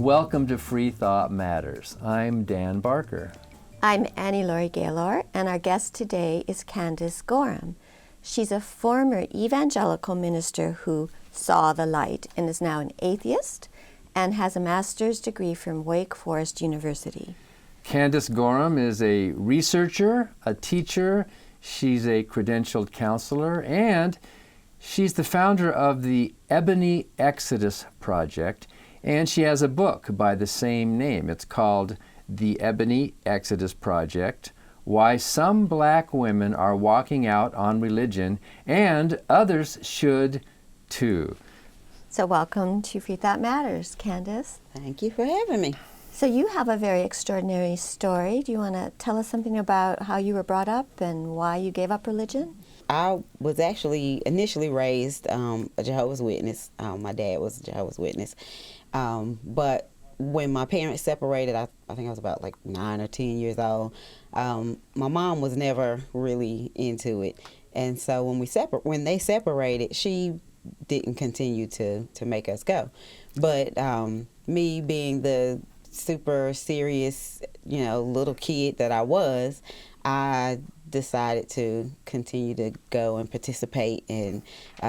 Welcome to Free Thought Matters. I'm Dan Barker. I'm Annie Laurie Gaylor, and our guest today is Candace Gorham. She's a former evangelical minister who saw the light and is now an atheist and has a master's degree from Wake Forest University. Candace Gorham is a researcher, a teacher, she's a credentialed counselor, and she's the founder of the Ebony Exodus Project, and she has a book by the same name. It's called The Ebony Exodus Project: Why Some Black Women Are Walking Out on Religion and Others Should Too. So welcome to Free Thought Matters, Candace. Thank you for having me. So you have a very extraordinary story. Do you want to tell us something about how you were brought up and why you gave up religion? I was actually initially raised a Jehovah's Witness. My dad was a Jehovah's Witness. But when my parents separated, I think I was about like 9 or 10 years old, my mom was never really into it. And so when they separated, she didn't continue to make us go. But me being the super serious, little kid that I was, I decided to continue to go and participate. And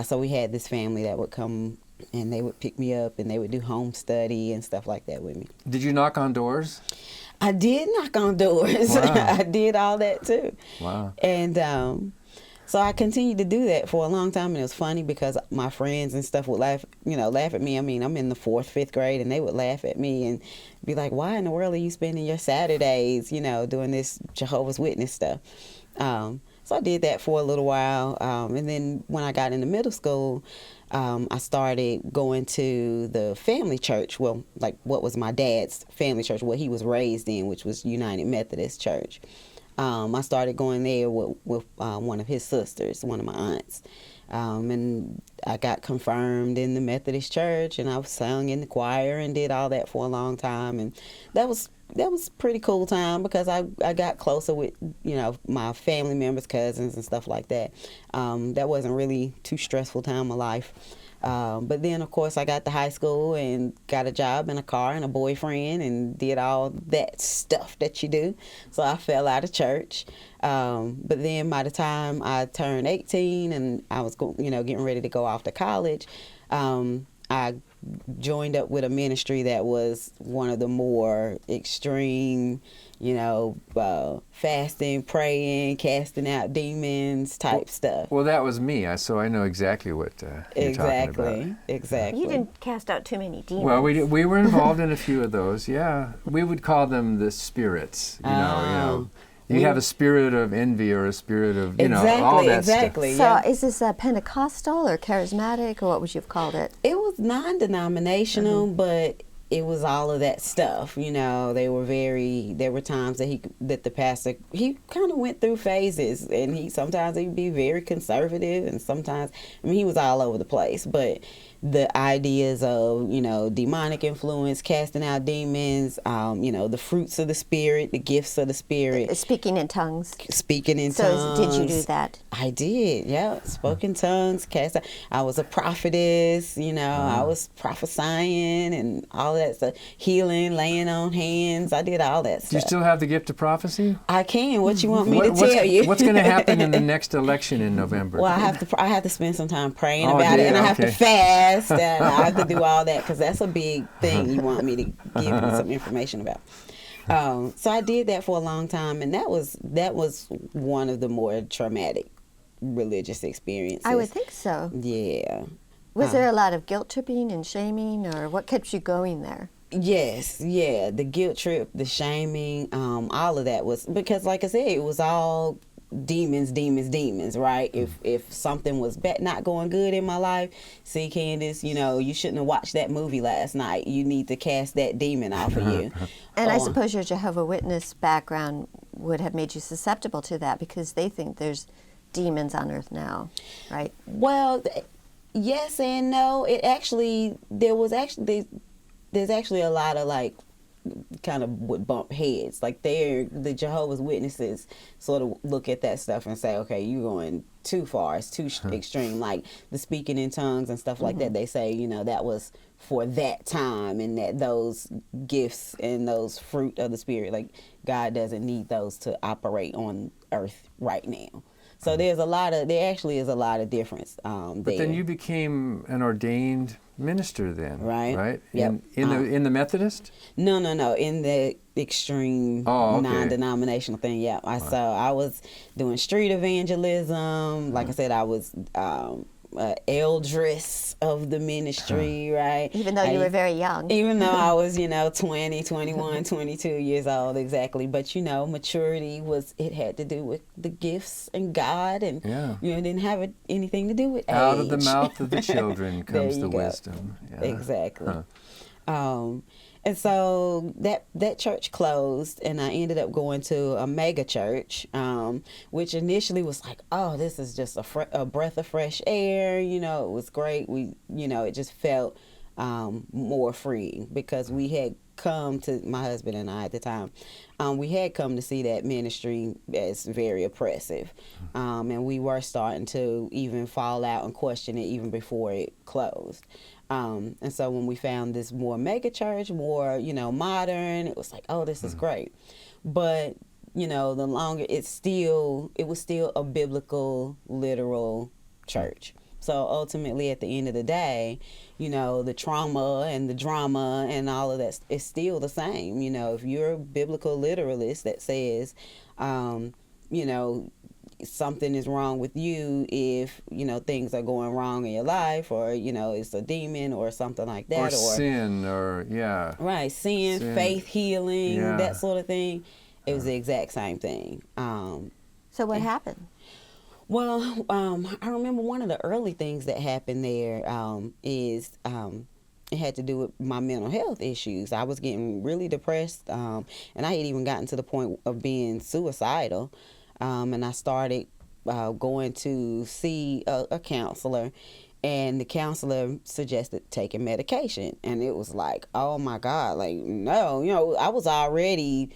so we had this family that would come and they would pick me up and they would do home study and stuff like that with me. Did you knock on doors? I did knock on doors. Wow. I did all that too. Wow. And so I continued to do that for a long time, and it was funny because my friends and stuff would laugh at me. I mean, I'm in the 4th, 5th grade, and they would laugh at me and be like, "Why in the world are you spending your Saturdays, doing this Jehovah's Witness stuff?" So I did that for a little while, and then when I got into middle school, I started going to the family church. Well, like what was my dad's family church, what he was raised in, which was United Methodist Church. I started going there with one of his sisters, one of my aunts. And I got confirmed in the Methodist church, and I sang in the choir and did all that for a long time. And that was a pretty cool time because I got closer with, my family members, cousins and stuff like that. That wasn't really too stressful time of my life. But then, of course, I got to high school and got a job and a car and a boyfriend and did all that stuff that you do. So I fell out of church. But then by the time I turned 18 and I was getting ready to go off to college, I joined up with a ministry that was one of the more extreme, fasting, praying, casting out demons type stuff. Well, that was me, so I know exactly what you're talking about. Exactly. You didn't cast out too many demons. Well, we were involved in a few of those, yeah. We would call them the spirits, You have a spirit of envy or a spirit of, all that stuff. So is this a Pentecostal or charismatic, or what would you have called it? It was non-denominational, but it was all of that stuff. There were times that the pastor, he kind of went through phases, and sometimes he'd be very conservative, and sometimes, he was all over the place, but the ideas of, demonic influence, casting out demons, the fruits of the Spirit, the gifts of the Spirit. Speaking in tongues. Speaking in tongues. So did you do that? I did, yeah. Spoke in tongues, cast out. I was a prophetess, I was prophesying and all that stuff. Healing, laying on hands. I did all that stuff. Do you still have the gift of prophecy? I can. What you want me to tell you? What's going to happen in the next election in November? Well, I have to spend some time praying about it, and I have to fast. And I have to do all that because that's a big thing you want me to give you some information about. So I did that for a long time, and that was one of the more traumatic religious experiences. I would think so. Yeah. Was there a lot of guilt tripping and shaming, or what kept you going there? Yes, yeah, the guilt trip, the shaming, all of that was because, like I said, it was all demons, right? If something was not going good in my life, see, Candace, you shouldn't have watched that movie last night. You need to cast that demon off of you. And I suppose your Jehovah's Witness background would have made you susceptible to that because they think there's demons on earth now, right? Well, yes and no. There's actually a lot of kind of would bump heads. Like the Jehovah's Witnesses sort of look at that stuff and say, okay, you're going too far. It's too extreme. Like the speaking in tongues and stuff like that. They say, you know, that was for that time, and that those gifts and those fruit of the Spirit, like God doesn't need those to operate on earth right now. So there actually is a lot of difference But there. then you became an ordained minister then, Right. right? Yep. In the Methodist? No, in the extreme non-denominational thing. Yeah, so I was doing street evangelism. Like I said, I was eldress of the ministry, right? Even though you were very young. Even though I was, 20, 21, 22 years old, exactly. But, maturity it had to do with the gifts and God, and, it didn't have anything to do with age. Out of the mouth of the children comes the go. wisdom. Yeah. Exactly. And so that church closed, and I ended up going to a mega church, which initially was like, oh, this is just a breath of fresh air. It was great. It just felt more freeing, because we had come to, my husband and I at the time, we had come to see that ministry as very oppressive. And we were starting to even fall out and question it even before it closed. And so when we found this more mega church, more, modern, it was like, oh, this is great. But, the longer it was still a biblical, literal church. So ultimately, at the end of the day, the trauma and the drama and all of that is still the same. If you're a biblical literalist that says, something is wrong with you if things are going wrong in your life, or it's a demon or something like that, or sin, or right, sin, faith healing, that sort of thing. It was the exact same thing. So what happened? Well, I remember one of the early things that happened there is it had to do with my mental health issues. I was getting really depressed, and I had even gotten to the point of being suicidal. And I started going to see a counselor, and the counselor suggested taking medication. And it was like, oh my God, like, no, it was already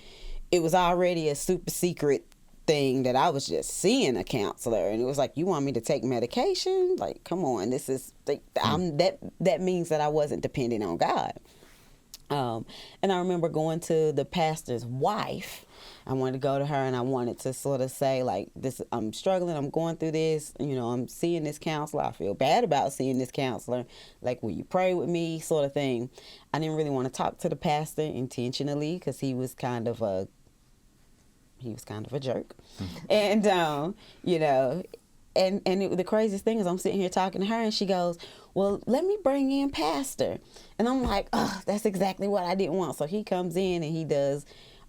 a super secret thing that I was just seeing a counselor. And it was like, you want me to take medication? Like, come on, this is, that means that I wasn't dependent on God. And I remember going to the pastor's wife. I wanted to go to her, and I wanted to sort of say, like, this, I'm struggling, I'm going through this, I'm seeing this counselor, I feel bad about seeing this counselor, like, will you pray with me, sort of thing. I didn't really want to talk to the pastor intentionally, because he was kind of a jerk. And, the craziest thing is I'm sitting here talking to her, and she goes, well, let me bring in pastor. And I'm like, oh, that's exactly what I didn't want. So he comes in, and he does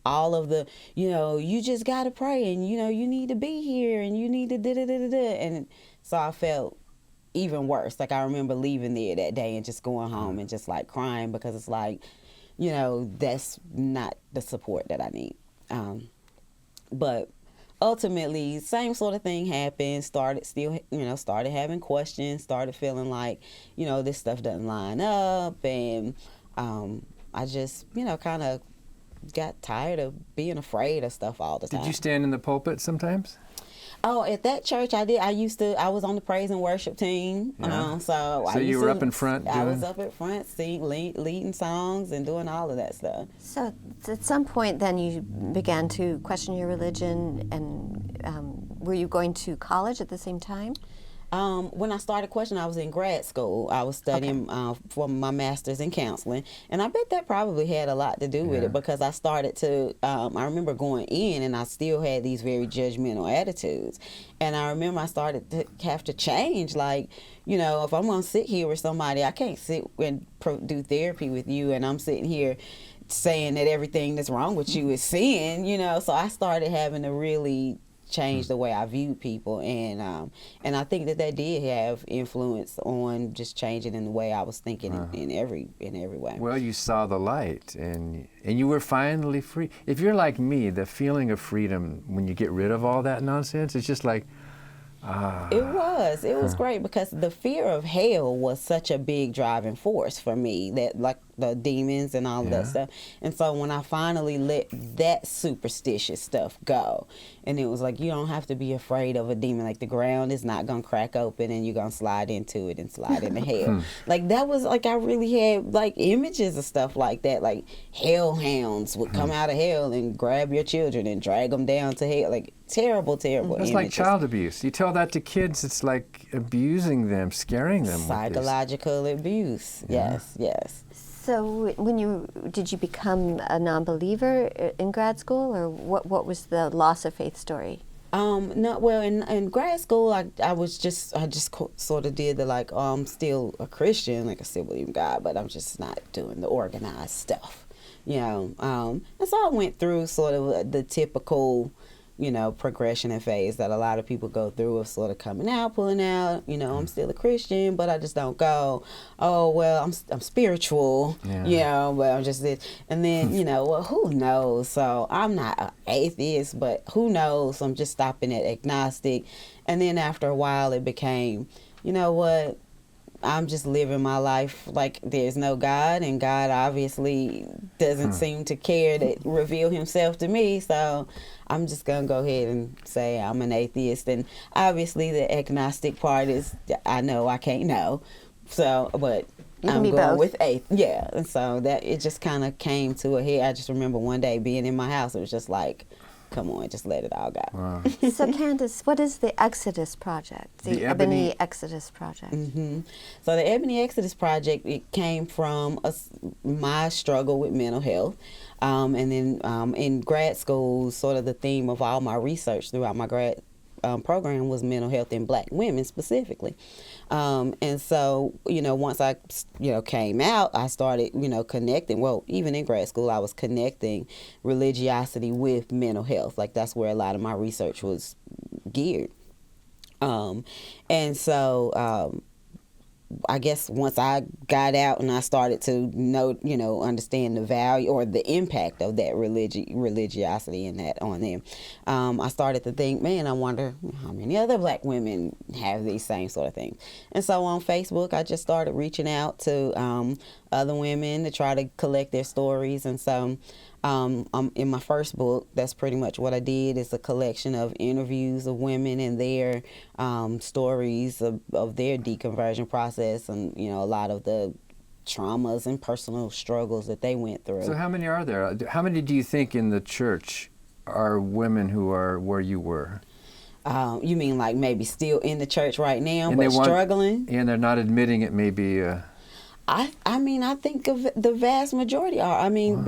all of the, you just got to pray, and, you need to be here, and you need to da-da-da-da-da. And so I felt even worse. Like, I remember leaving there that day and just going home and just, like, crying, because it's like, that's not the support that I need. But ultimately, same sort of thing happened. Started having questions, started feeling like, this stuff doesn't line up. And I just, kind of got tired of being afraid of stuff all the time. Did you stand in the pulpit sometimes? Oh, at that church I did. I was on the praise and worship team. So you were up in front I was up at front leading songs and doing all of that stuff. So at some point then you began to question your religion, and were you going to college at the same time? When I started questioning, I was in grad school. I was studying for my master's in counseling, and I bet that probably had a lot to do with it, because I started to, I remember going in, and I still had these very judgmental attitudes. And I remember I started to have to change, like, if I'm going to sit here with somebody, I can't sit and do therapy with you, and I'm sitting here saying that everything that's wrong with you is sin, So I started having to really change the way I viewed people, and I think that did have influence on just changing in the way I was thinking in every way. Well, you saw the light, and you were finally free. If you're like me, the feeling of freedom when you get rid of all that nonsense, it's just like, It was great, because the fear of hell was such a big driving force for me, that, like the demons and all of that stuff. And so when I finally let that superstitious stuff go, and it was like, you don't have to be afraid of a demon. Like, the ground is not going to crack open and you're going to slide into it and slide into hell. Like, that was like, I really had like images of stuff like that. Like, hellhounds would come out of hell and grab your children and drag them down to hell. Like, terrible It's images. like child abuse. You tell that to kids, it's like abusing them, scaring them. Psychological abuse. Yes, yes. So did you become a non-believer in grad school, or what was the loss of faith story? No, well, in grad school, I just sort of did the like, I'm still a Christian, like I still believe in God, but I'm just not doing the organized stuff, you know. And so I went through sort of the typical, you know, progression and phase that a lot of people go through of sort of coming out, pulling out, you know, I'm still a Christian, but I just don't go, oh, well, I'm spiritual, you know, but I'm just this. And then, you know, well, who knows? So I'm not an atheist, but who knows? I'm just stopping at agnostic. And then after a while, it became, you know what? I'm just living my life like there's no God, and God obviously doesn't seem to care to reveal himself to me, so I'm just going to go ahead and say I'm an atheist. And obviously the agnostic part is, I know I can't know, so, but I'm going both. with yeah. And so that, it just kind of came to a head. I just remember one day being in my house, it was just like, come on, just let it all go. Wow. So Candace, what is the Exodus Project? The Ebony Exodus Project. So the Ebony Exodus Project, it came from my struggle with mental health. And then in grad school, sort of the theme of all my research throughout my grad program was mental health in Black women specifically. And so, you know, once I, you know, came out, I started, you know, connecting. Well, even in grad school, I was connecting religiosity with mental health. Like, that's where a lot of my research was geared. And so, I guess once I got out and I started to know, you know, understand the value or the impact of that religiosity and that on them, I started to think, man, I wonder how many other Black women have these same sort of things. And so on Facebook, I just started reaching out to other women to try to collect their stories. And so in my first book, that's pretty much what I did, is a collection of interviews of women and their stories of their deconversion process, and, you know, a lot of the traumas and personal struggles that they went through. So how many are there? How many do you think in the church are women who are where you were? You mean like maybe still in the church right now, but struggling? And they're not admitting it, maybe. I mean, I think of the vast majority are. I mean,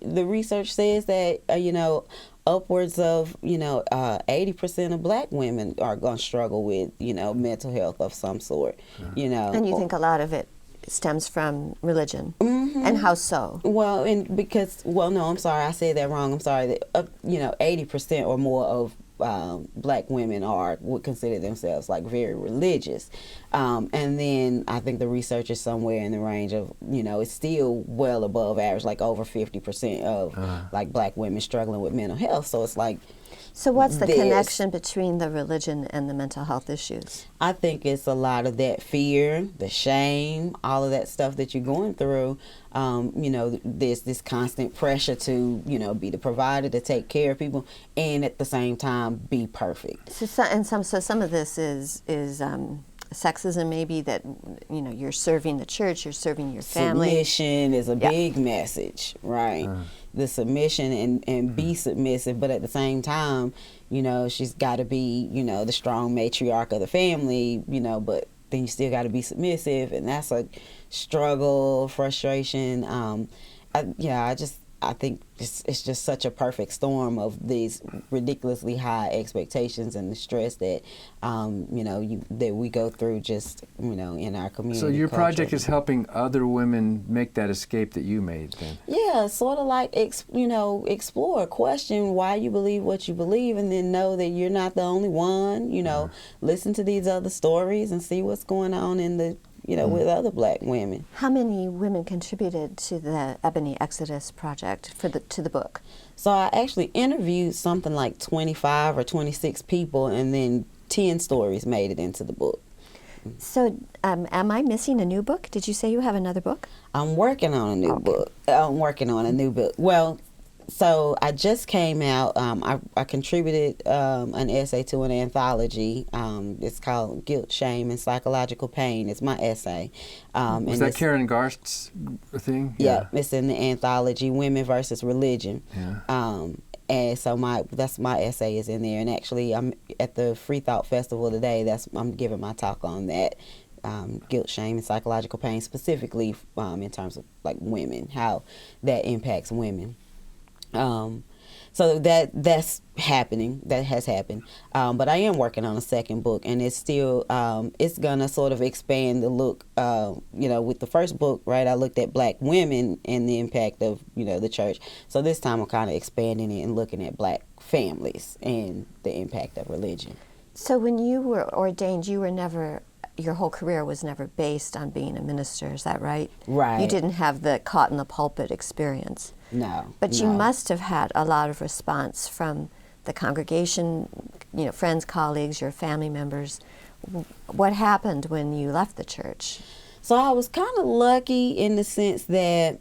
the research says that, you know, upwards of, you know, 80% of Black women are going to struggle with, you know, mental health of some sort, you know. And you think a lot of it stems from religion. And how so? Well, no, I'm sorry, I said that wrong. I'm sorry. That, you know, 80% or more of Black women would consider themselves like very religious, and then I think the research is somewhere in the range of, you know, it's still well above average, like over 50% of like Black women struggling with mental health. So it's like, so what's the connection between the religion and the mental health issues? I think it's a lot of that fear, the shame, all of that stuff that you're going through. You know, there's this constant pressure to, you know, be the provider, to take care of people, and at the same time be perfect. So some of this is sexism, maybe, that, you know, you're serving the church, you're serving your family. Submission is a big message, right? The submission and be submissive, but at the same time, you know, she's got to be, you know, the strong matriarch of the family, you know, but then you still got to be submissive, and that's a struggle, frustration. I think it's just such a perfect storm of these ridiculously high expectations and the stress that, you know, that we go through just, you know, in our community. So your culture. project is helping other women make that escape that you made then? Yeah, sort of like, you know, explore, question why you believe what you believe, and then know that you're not the only one, you know, listen to these other stories and see what's going on in the, you know, with other Black women. How many women contributed to the Ebony Exodus Project to the book? So I actually interviewed something like 25 or 26 people, and then 10 stories made it into the book. So, am I missing a new book? Did you say you have another book? I'm working on a new book. I'm working on a new book. Well, so I just came out. I contributed an essay to an anthology. It's called Guilt, Shame, and Psychological Pain. It's my essay. Was that Karen Garst's thing? Yeah, it's in the anthology Women versus Religion. Yeah. And so that's my essay is in there. And actually, I'm at the Free Thought Festival today. I'm giving my talk on that. Guilt, shame, and psychological pain, specifically in terms of like women, how that impacts women. So that's happening. That has happened. But I am working on a second book, and it's still it's gonna sort of expand the look. With the first book, right? I looked at Black women and the impact of the church. So this time I'm kind of expanding it and looking at Black families and the impact of religion. So when you were ordained, your whole career was never based on being a minister, is that right? Right. You didn't have the caught in the pulpit experience. No. But you must have had a lot of response from the congregation, friends, colleagues, your family members. What happened when you left the church? So I was kind of lucky in the sense that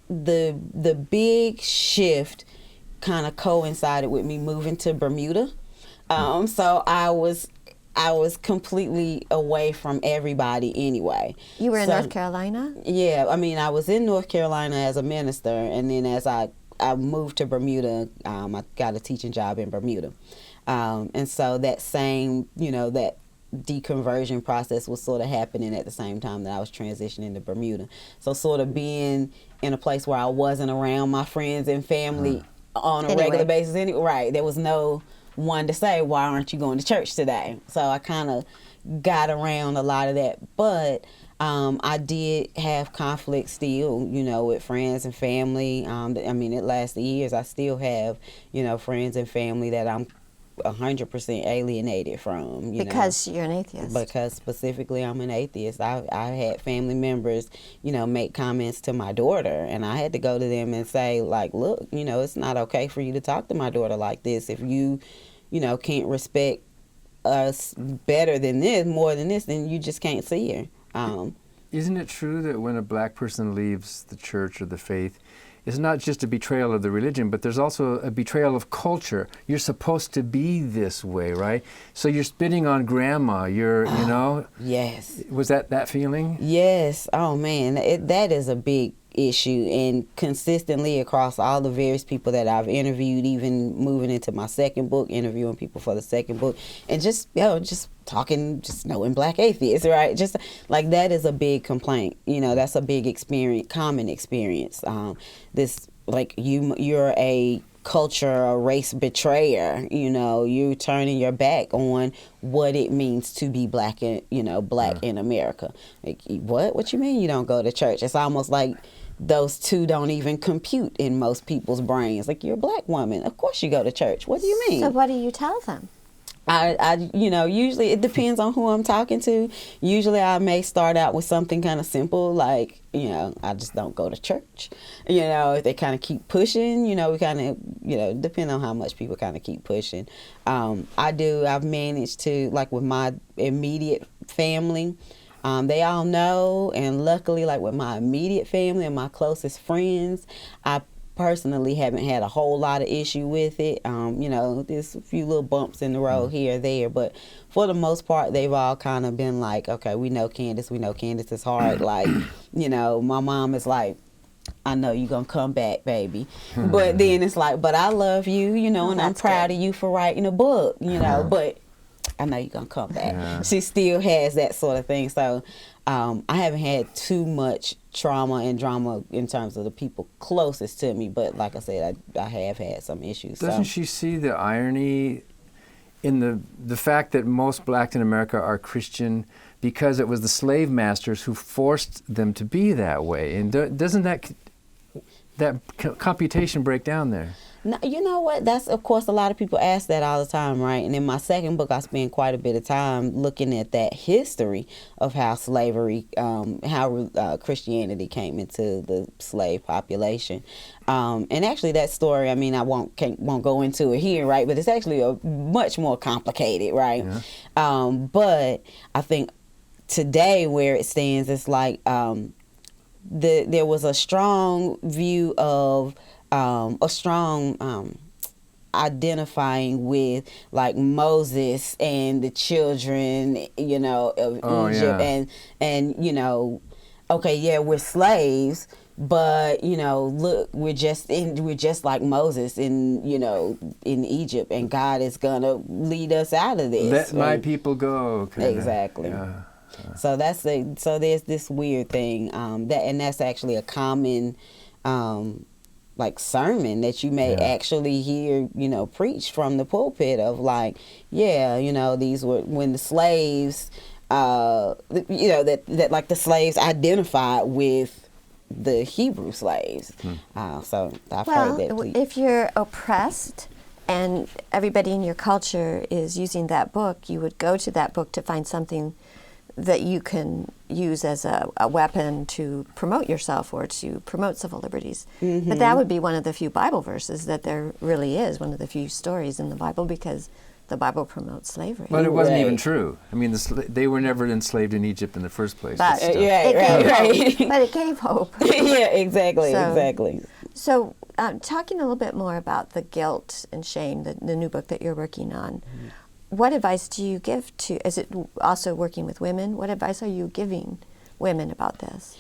the big shift kind of coincided with me moving to Bermuda. So I was completely away from everybody anyway. You were in North Carolina? Yeah, I was in North Carolina as a minister, and then as I moved to Bermuda, I got a teaching job in Bermuda. And so that same, that deconversion process was sort of happening at the same time that I was transitioning to Bermuda. So sort of being in a place where I wasn't around my friends and family on a regular basis anyway. Right, there was no one to say, why aren't you going to church today? So I kind of got around a lot of that. But I did have conflict still, with friends and family. It lasted years. I still have, friends and family that I'm 100% alienated from. Because you're an atheist. Because specifically I'm an atheist. I had family members, make comments to my daughter, and I had to go to them and say, like, look, it's not okay for you to talk to my daughter like this. If you, can't respect us better than this, more than this, then you just can't see her. Isn't it true that when a Black person leaves the church or the faith, it's not just a betrayal of the religion, but there's also a betrayal of culture? You're supposed to be this way, right? So you're spitting on grandma. Yes. Was that feeling? Yes. Oh man, that is a big issue, and consistently across all the various people that I've interviewed, even moving into my second book, interviewing people for the second book, and just talking, knowing Black atheists, right? Just like that is a big complaint. That's a big experience, common experience. This like you're a culture, a race betrayer. You're turning your back on what it means to be Black in Black in America. Like, what you mean you don't go to church? It's almost like those two don't even compute in most people's brains. Like, you're a Black woman, of course you go to church. What do you mean? So what do you tell them? I usually it depends on who I'm talking to. Usually I may start out with something kind of simple, like, I just don't go to church. If they kind of keep pushing, we kind of, depending on how much people kind of keep pushing. I've managed to, like with my immediate family, they all know, and luckily, like with my immediate family and my closest friends, I personally haven't had a whole lot of issue with it. There's a few little bumps in the road here or there, but for the most part, they've all kind of been like, okay, we know Candace is hard. Like, my mom is like, I know you're going to come back, baby. But then it's like, but I love you, and I'm proud of you for writing a book, but I know you're going to come back. Yeah. She still has that sort of thing. So I haven't had too much trauma and drama in terms of the people closest to me. But like I said, I have had some issues. Doesn't she see the irony in the fact that most Blacks in America are Christian because it was the slave masters who forced them to be that way? And doesn't that computation break down there? No, you know what? That's, of course, a lot of people ask that all the time, right? And in my second book, I spend quite a bit of time looking at that history of how slavery, how Christianity came into the slave population. And actually, that story, I mean, I won't go into it here, right? But it's actually much more complicated, right? Yeah. But I think today, where it stands, it's like there was a strong view of identifying with like Moses and the children, you know, of Egypt, yeah. and you know, okay, yeah, we're slaves, but you know, look, we're just like Moses in, you know, in Egypt, and God is gonna lead us out of this. Let my people go. Exactly. Yeah. So so there's this weird thing that's actually a common like sermon that you may actually hear, you know, preached from the pulpit of like, yeah, you know, these were when the slaves, you know, that like the slaves identified with the Hebrew slaves. So I've heard that. Well, if you're oppressed and everybody in your culture is using that book, you would go to that book to find something that you can use as a weapon to promote yourself or to promote civil liberties. Mm-hmm. But that would be one of the few Bible verses that there really is, one of the few stories in the Bible, because the Bible promotes slavery. But it wasn't even true. I mean, they were never enslaved in Egypt in the first place. But right. But it gave hope. Yeah, exactly. So talking a little bit more about the guilt and shame, the new book that you're working on, what advice do you give to, is it also working with women? What advice are you giving women about this?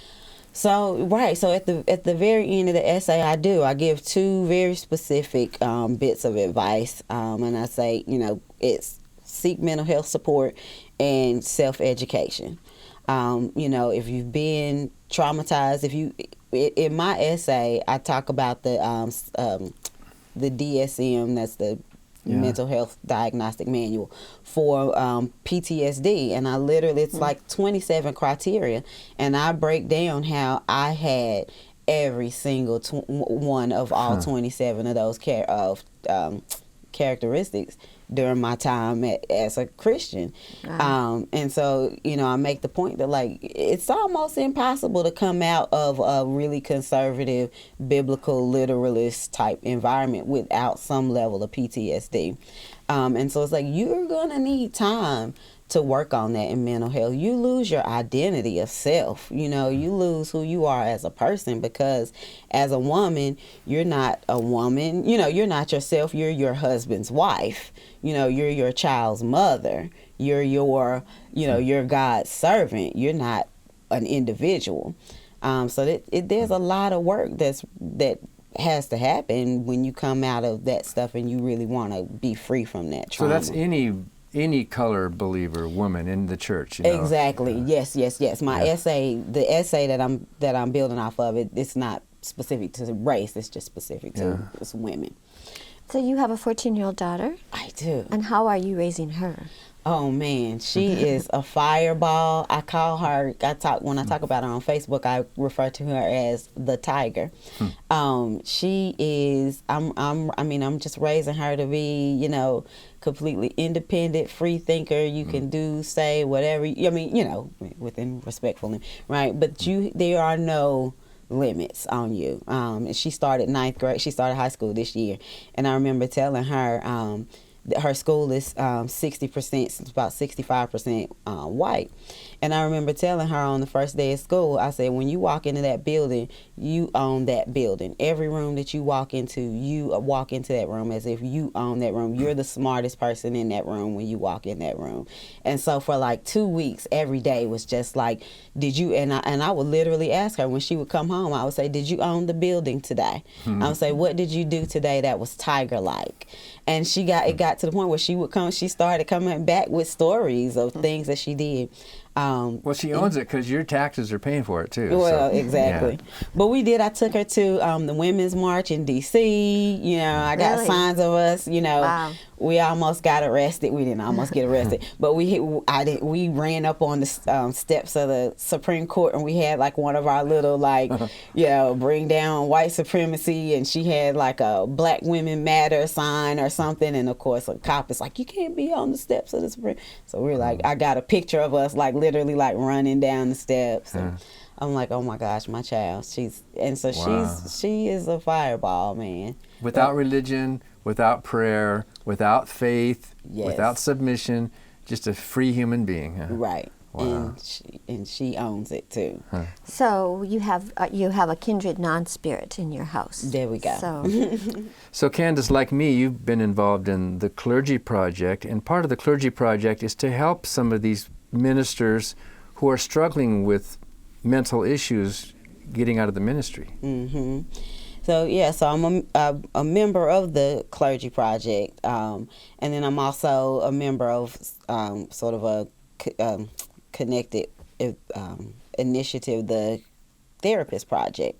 So at the very end of the essay, I give two very specific bits of advice, and I say, you know, it's seek mental health support and self-education. You know, if you've been traumatized, in my essay, I talk about the DSM, that's the mental health diagnostic manual for PTSD, and I literally, it's like 27 criteria, and I break down how I had every single one of all 27 of those characteristics during my time as a Christian. And so, you know, I make the point that, like, it's almost impossible to come out of a really conservative, biblical, literalist type environment without some level of PTSD. And so it's like, you're going to need time to work on that in mental health. You lose your identity of self. You know, you lose who you are as a person, because as a woman, you're not a woman. You know, you're not yourself. You're your husband's wife. You know, you're your child's mother. You're you're God's servant. You're not an individual. So there's a lot of work that has to happen when you come out of that stuff and you really want to be free from that trauma. So that's any color believer woman in the church, you know? Exactly. Yes. My essay, the essay that I'm building off of, it's not specific to race. It's just specific to it's women. So you have a 14-year-old daughter? I do. And how are you raising her? Oh man, she is a fireball. I call her. When I talk about her on Facebook, I refer to her as the tiger. She is. I'm just raising her to be, you know, completely independent, free thinker. You can do, say, whatever. I mean, you know, within respectfully, right? But there are no limits on you. She started 9th grade. She started high school this year, and I remember telling her. Her school is 60%, about 65% white. And I remember telling her on the first day of school, I said, when you walk into that building, you own that building. Every room that you walk into, you walk into that room as if you own that room. You're the smartest person in that room when you walk in that room. And so for like 2 weeks, every day was just like, did you, and I would literally ask her when she would come home, I would say, did you own the building today? I would say, what did you do today that was tiger-like? And it got to the point where she started coming back with stories of things that she did. Well, she owns it because your taxes are paying for it too. Well, so, exactly. yeah. But I took her to the Women's March in D.C. You know, I got Really? signs of us, you know. Wow. We almost got arrested. We didn't almost get arrested. But we ran up on the steps of the Supreme Court, and we had like one of our little like, you know, bring down white supremacy, and she had like a Black Women Matter sign or something. And of course, a cop is like, you can't be on the steps of the Supreme. So we're like, I got a picture of us like literally like running down the steps. And I'm like, oh my gosh, my child. She is a fireball, man. Without religion, without prayer, without faith, Yes. without submission, just a free human being. Huh? Right. Wow. And she owns it too. So you have a kindred non-spirit in your house. There we go. So So Candace, like me, you've been involved in the Clergy Project, and part of the Clergy Project is to help some of these ministers who are struggling with mental issues getting out of the ministry. Mm-hmm. So I'm a member of the Clergy Project, and then I'm also a member of sort of a connected initiative, the Therapist Project.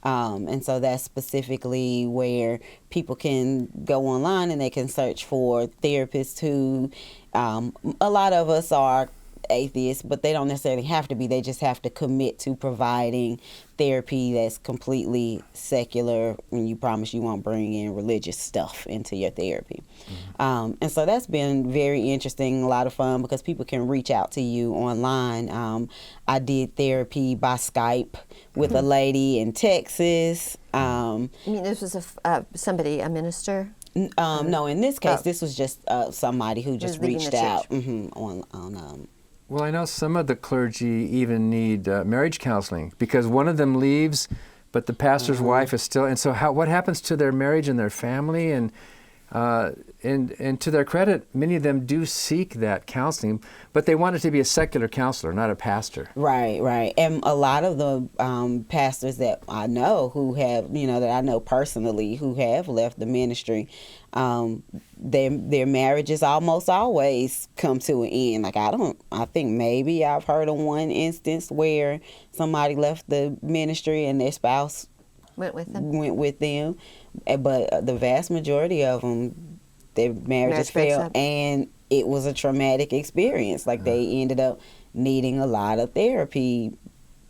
And so that's specifically where people can go online and they can search for therapists who, a lot of us are atheists, but they don't necessarily have to be. They just have to commit to providing therapy that's completely secular, and you promise you won't bring in religious stuff into your therapy. And so that's been very interesting, a lot of fun, because people can reach out to you online. I did therapy by Skype with a lady in Texas. I mean, this was a minister. No, in this case, this was just somebody who just leaving reached the out church. on Well, I know some of the clergy even need marriage counseling because one of them leaves, but the pastor's wife is still. And so, what happens to their marriage and their family? And to their credit, many of them do seek that counseling, but they want it to be a secular counselor, not a pastor. Right. And a lot of the pastors that I know who have, that I know personally who have left the ministry, their marriages almost always come to an end. Like I think maybe I've heard of one instance where somebody left the ministry and their spouse Went with them. But the vast majority of them, their marriages breaks failed, up. and it was a traumatic experience. Like they ended up needing a lot of therapy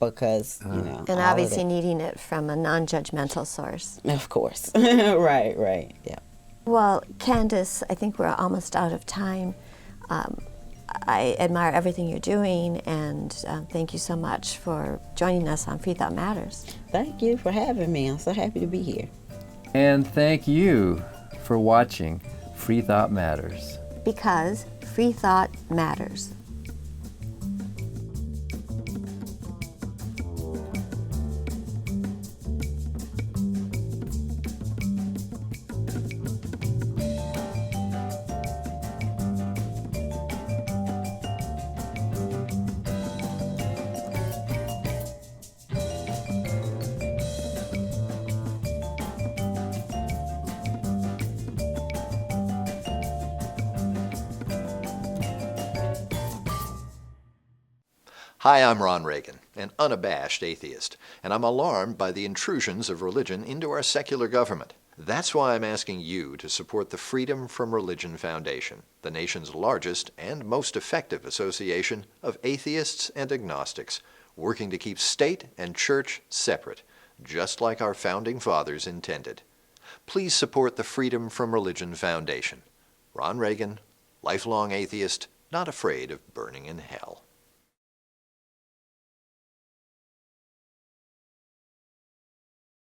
because, And all of obviously it. needing it from a non-judgmental source. Of course. Right, yeah. Well, Candace, I think we're almost out of time. I admire everything you're doing, and thank you so much for joining us on Free Thought Matters. Thank you for having me. I'm so happy to be here. And thank you for watching Free Thought Matters. Because free thought matters. Hi, I'm Ron Reagan, an unabashed atheist, and I'm alarmed by the intrusions of religion into our secular government. That's why I'm asking you to support the Freedom from Religion Foundation, the nation's largest and most effective association of atheists and agnostics, working to keep state and church separate, just like our founding fathers intended. Please support the Freedom from Religion Foundation. Ron Reagan, lifelong atheist, not afraid of burning in hell.